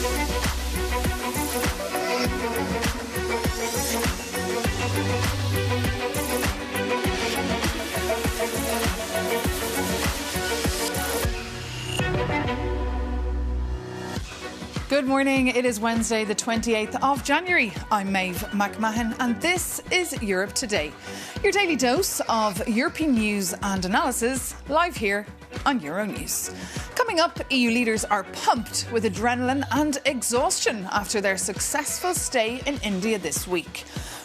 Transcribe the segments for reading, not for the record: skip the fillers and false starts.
Good morning. It is Wednesday, the 28th of January. I'm Maeve McMahon, and this is Europe Today, your daily dose of European news and analysis, live here on Euronews. Coming up, EU leaders are pumped with adrenaline and exhaustion after their successful stay in India this week.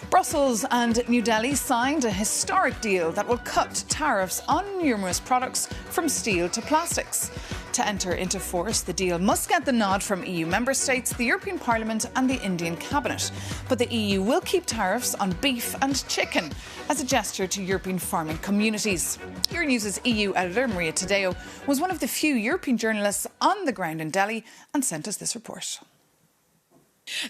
Brussels and New Delhi signed a historic deal that will cut tariffs on numerous products from steel to plastics. To enter into force, the deal must get the nod from EU member states, the European Parliament and the Indian Cabinet. But the EU will keep tariffs on beef and chicken as a gesture to European farming communities. Euronews' EU editor, Maria Tadeo, was one of the few European journalists on the ground in Delhi and sent us this report.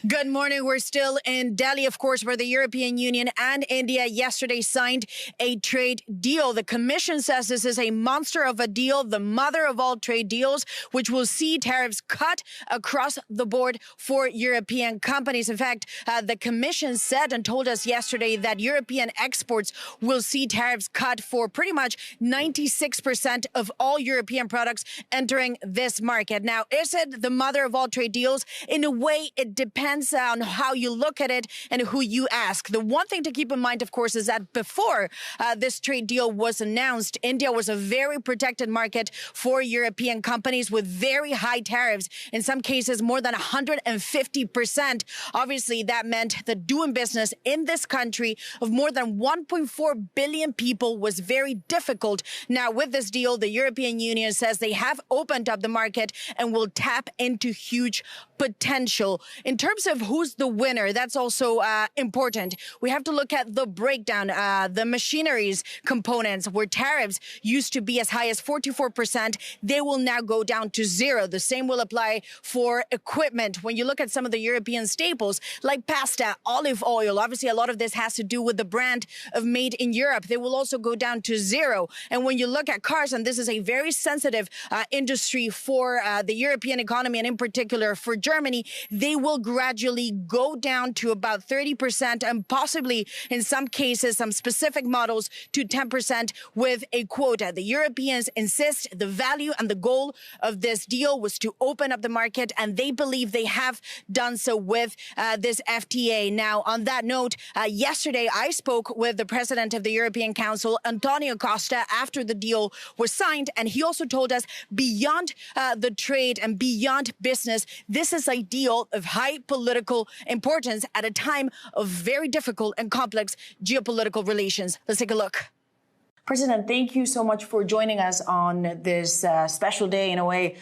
Good morning. We're still in Delhi, of course, where the European Union and India yesterday signed a trade deal. The Commission says this is a monster of a deal, the mother of all trade deals, which will see tariffs cut across the board for European companies. In fact, the Commission said and told us yesterday that European exports will see tariffs cut for pretty much 96% of all European products entering this market. Now, is it the mother of all trade deals? In a way, it depends on how you look at it and who you ask. The one thing to keep in mind, of course, is that before this trade deal was announced, India was a very protected market for European companies with very high tariffs, in some cases more than 150%. Obviously, that meant that doing business in this country of more than 1.4 billion people was very difficult. Now, with this deal, the European Union says they have opened up the market and will tap into huge potential. In terms of who's the winner, that's also important. We have to look at the breakdown, the machineries components, where tariffs used to be as high as 44%. They will now go down to 0. The same will apply for equipment. When you look at some of the European staples like pasta, olive oil, obviously a lot of this has to do with the brand of made in Europe. They will also go down to 0. And when you look at cars, and this is a very sensitive industry for the European economy and in particular for Germany, they will gradually go down to about 30% and possibly in some cases, some specific models to 10% with a quota. The Europeans insist the value and the goal of this deal was to open up the market, and they believe they have done so with this FTA. Now, on that note, yesterday I spoke with the president of the European Council, António Costą, after the deal was signed, and he also told us beyond the trade and beyond business, this is a deal of high political importance at a time of very difficult and complex geopolitical relations. Let's take a look. President, thank you so much for joining us on this special day, in a way,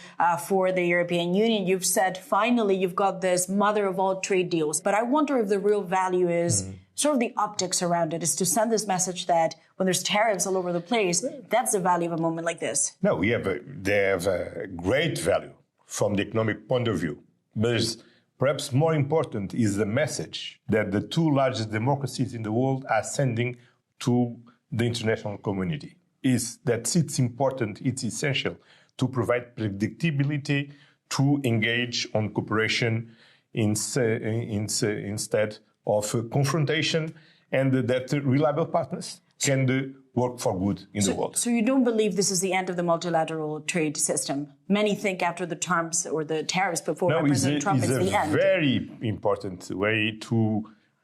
for the European Union. You've said, finally, you've got this mother of all trade deals. But I wonder if the real value is sort of the optics around it, is to send this message that when there's tariffs all over the place, that's the value of a moment like this. No, they have a great value from the economic point of view. But perhaps more important is the message that the two largest democracies in the world are sending to the international community. Is that it's important, it's essential to provide predictability, to engage on cooperation instead of confrontation, and that reliable partners can work for good in the world. So you don't believe this is the end of the multilateral trade system? Many think after the terms or the tariffs before President Trump is the end. It's a very important way to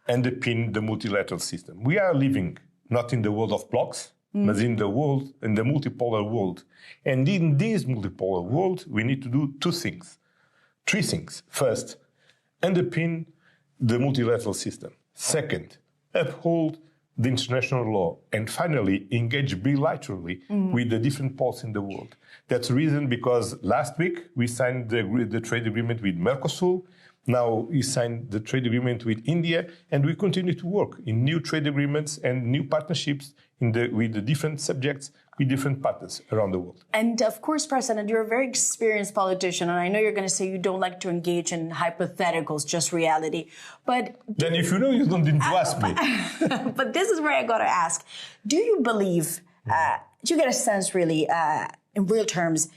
underpin the multilateral system. We are living not in the world of blocks, but in the multipolar world. And in this multipolar world, we need to do three things. First, underpin the multilateral system. Second, uphold the international law. And finally, engage bilaterally with the different poles in the world. That's the reason because last week we signed the trade agreement with Mercosur. Now we signed the trade agreement with India, and we continue to work in new trade agreements and new partnerships with the different subjects, with different partners around the world. And of course, President, you're a very experienced politician, and I know you're going to say you don't like to engage in hypotheticals, just reality. But then if you know, you don't need to ask me. But this is where I got to ask. Do you believe, do you get a sense really, in real terms,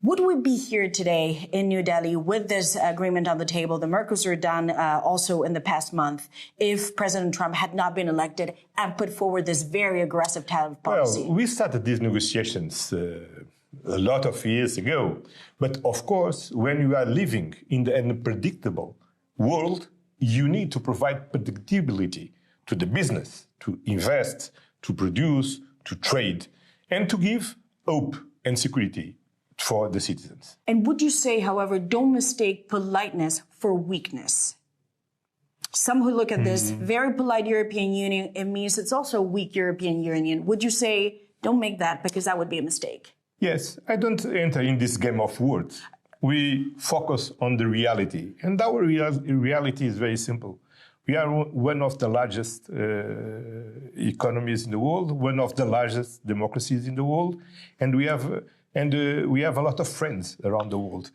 Would we be here today in New Delhi with this agreement on the table, the Mercosur done also in the past month, if President Trump had not been elected and put forward this very aggressive tariff policy? Well, we started these negotiations a lot of years ago. But of course, when you are living in the unpredictable world, you need to provide predictability to the business, to invest, to produce, to trade, and to give hope and security for the citizens. And would you say, however, don't mistake politeness for weakness? Some who look at this very polite European Union, it means it's also a weak European Union. Would you say, don't make that because that would be a mistake? Yes, I don't enter in this game of words. We focus on the reality. And our reality is very simple. We are one of the largest economies in the world, one of the largest democracies in the world, and we have a lot of friends around the world.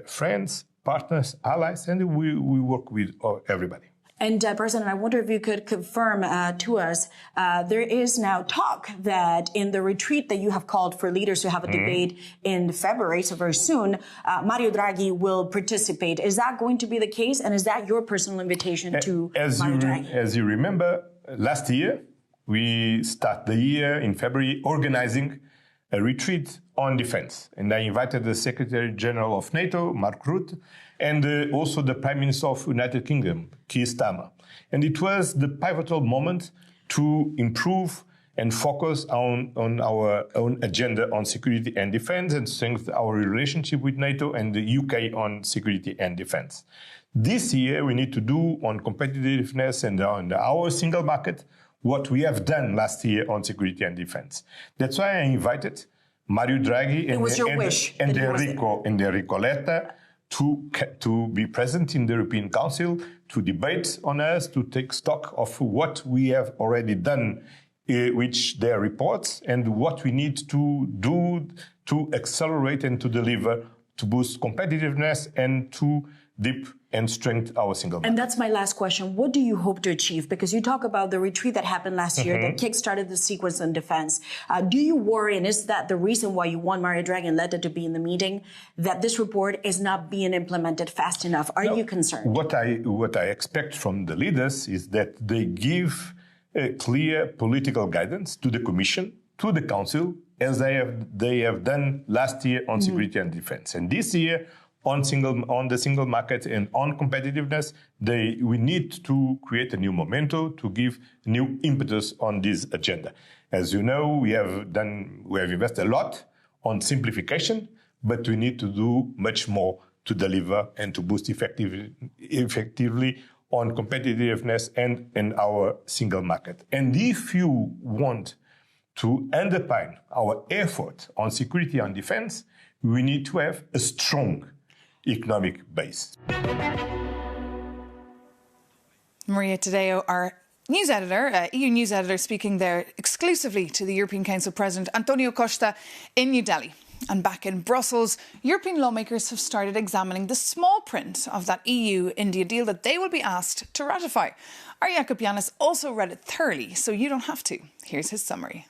Friends, partners, allies, and we work with everybody. And President, I wonder if you could confirm to us, there is now talk that in the retreat that you have called for leaders to have a debate in February, so very soon, Mario Draghi will participate. Is that going to be the case? And is that your personal invitation to Mario Draghi? As you remember, last year, we start the year in February organizing a retreat on defense. And I invited the Secretary General of NATO, Mark Rutte, and also the Prime Minister of the United Kingdom, Keir Starmer. And it was the pivotal moment to improve and focus on our own agenda on security and defense and strengthen our relationship with NATO and the UK on security and defense. This year, we need to do on competitiveness and on our single market what we have done last year on security and defense. That's why I invited Mario Draghi and Enrico Letta to be present in the European Council, to debate on us, to take stock of what we have already done, which their reports, and what we need to do to accelerate and to deliver, to boost competitiveness and to deep and strengthen our single market. And that's my last question. What do you hope to achieve? Because you talk about the retreat that happened last year that kickstarted the sequence on defense. Do you worry, and is that the reason why you want Mario Draghi and Letta to be in the meeting, that this report is not being implemented fast enough? Are you concerned? What I expect from the leaders is that they give a clear political guidance to the Commission, to the Council, as they have done last year on security and defense. And this year, on the single market and on competitiveness, we need to create a new momentum to give new impetus on this agenda. As you know, we have invested a lot on simplification, but we need to do much more to deliver and to boost effectively on competitiveness and in our single market. And if you want to underpin our effort on security and defense, we need to have a strong economic base. Maria Tadeo, our news editor, EU news editor, speaking there exclusively to the European Council President António Costão in New Delhi. And back in Brussels, European lawmakers have started examining the small print of that EU-India deal that they will be asked to ratify. Our Jakob Yanis also read it thoroughly, so you don't have to. Here's his summary.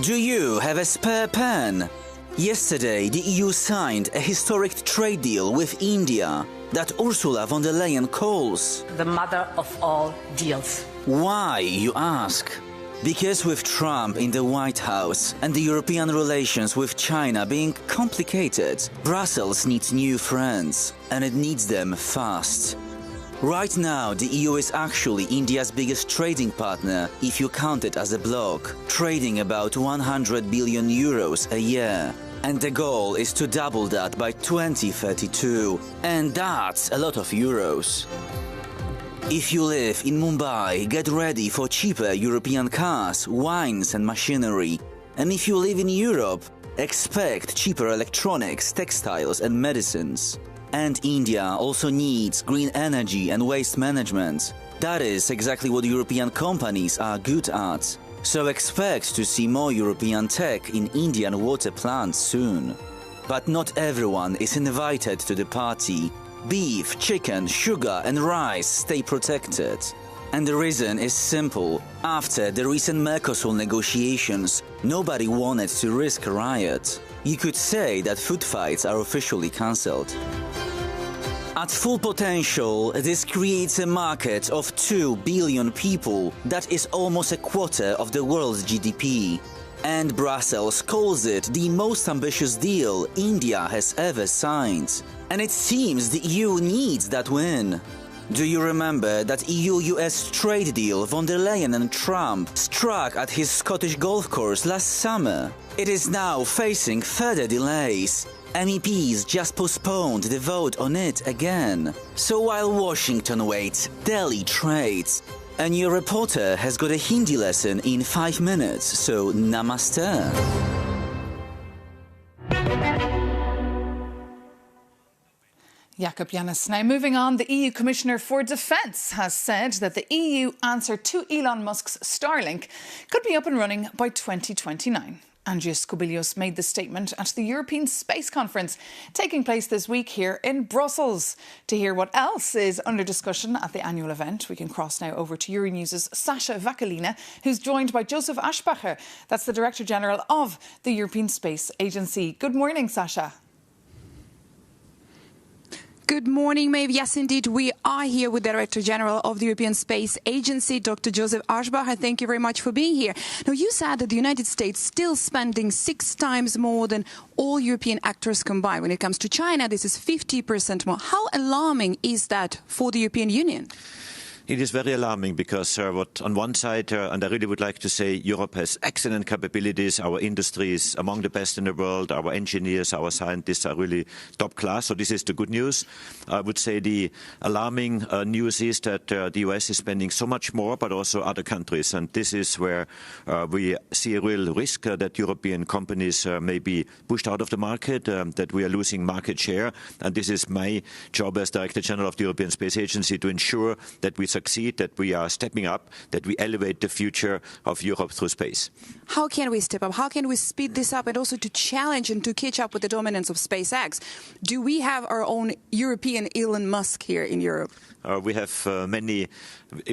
Do you have a spare pen? Yesterday, the EU signed a historic trade deal with India that Ursula von der Leyen calls the mother of all deals. Why, you ask? Because with Trump in the White House and the European relations with China being complicated, Brussels needs new friends, and it needs them fast. Right now, the EU is actually India's biggest trading partner, if you count it as a bloc, trading about 100 billion euros a year. And the goal is to double that by 2032. And that's a lot of euros. If you live in Mumbai, get ready for cheaper European cars, wines and machinery. And if you live in Europe, expect cheaper electronics, textiles and medicines. And India also needs green energy and waste management. That is exactly what European companies are good at. So expect to see more European tech in Indian water plants soon. But not everyone is invited to the party. Beef, chicken, sugar and rice stay protected. And the reason is simple. After the recent Mercosur negotiations, nobody wanted to risk a riot. You could say that food fights are officially cancelled. At full potential, this creates a market of 2 billion people. That is almost a quarter of the world's GDP. And Brussels calls it the most ambitious deal India has ever signed. And it seems the EU needs that win. Do you remember that EU-US trade deal von der Leyen and Trump struck at his Scottish golf course last summer? It is now facing further delays. MEPs just postponed the vote on it again. So while Washington waits, Delhi trades. A new reporter has got a Hindi lesson in 5 minutes, so namaste. Jakub Janis. Now, moving on, the EU Commissioner for Defence has said that the EU answer to Elon Musk's Starlink could be up and running by 2029. Andrius Kubilius made the statement at the European Space Conference taking place this week here in Brussels. To hear what else is under discussion at the annual event, we can cross now over to Euronews' Sasha Vakalina, who's joined by Joseph Aschbacher. That's the Director General of the European Space Agency. Good morning, Sasha. Good morning, Maeve. Yes, indeed, we are here with the Director General of the European Space Agency, Dr. Joseph Aschbacher. Thank you very much for being here. Now, you said that the United States still spending 6 times more than all European actors combined. When it comes to China, this is 50% more. How alarming is that for the European Union? It is very alarming because what on one side, and I really would like to say Europe has excellent capabilities. Our industry is among the best in the world. Our engineers, our scientists are really top class. So this is the good news. I would say the alarming news is that the US is spending so much more, but also other countries. And this is where we see a real risk that European companies may be pushed out of the market, that we are losing market share. And this is my job as Director General of the European Space Agency to ensure that we succeed, that we are stepping up, that we elevate the future of Europe through space. How can we step up? How can we speed this up and also to challenge and to catch up with the dominance of SpaceX? Do we have our own European Elon Musk here in Europe? We have many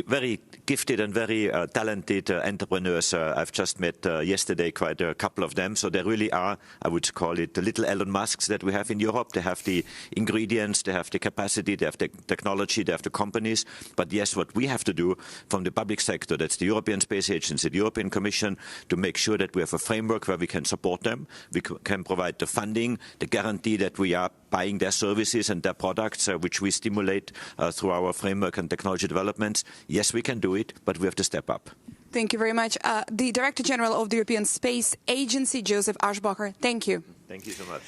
very gifted and very talented entrepreneurs. I've just met yesterday quite a couple of them. So there really are, I would call it, the little Elon Musks that we have in Europe. They have the ingredients, they have the capacity, they have the technology, they have the companies. But yes, what we have to do from the public sector, that's the European Space Agency, the European Commission, to make sure that we have a framework where we can support them. We can provide the funding, the guarantee that we are buying their services and their products, which we stimulate through our framework and technology developments. Yes, we can do it, but we have to step up. Thank you very much. The Director General of the European Space Agency, Joseph Aschbacher, thank you. Thank you so much.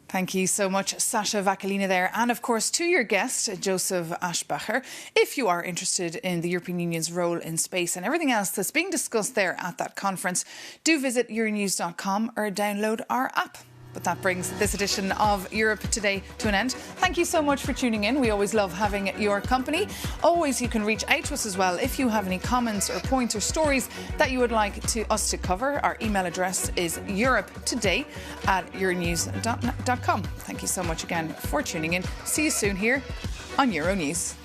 Thank you so much, Sasha Vakalina there. And of course, to your guest, Joseph Aschbacher, if you are interested in the European Union's role in space and everything else that's being discussed there at that conference, do visit euronews.com or download our app. But that brings this edition of Europe Today to an end. Thank you so much for tuning in. We always love having your company. Always, you can reach out to us as well if you have any comments or points or stories that you would like us to cover. Our email address is europetoday@euronews.com. Thank you so much again for tuning in. See you soon here on Euronews.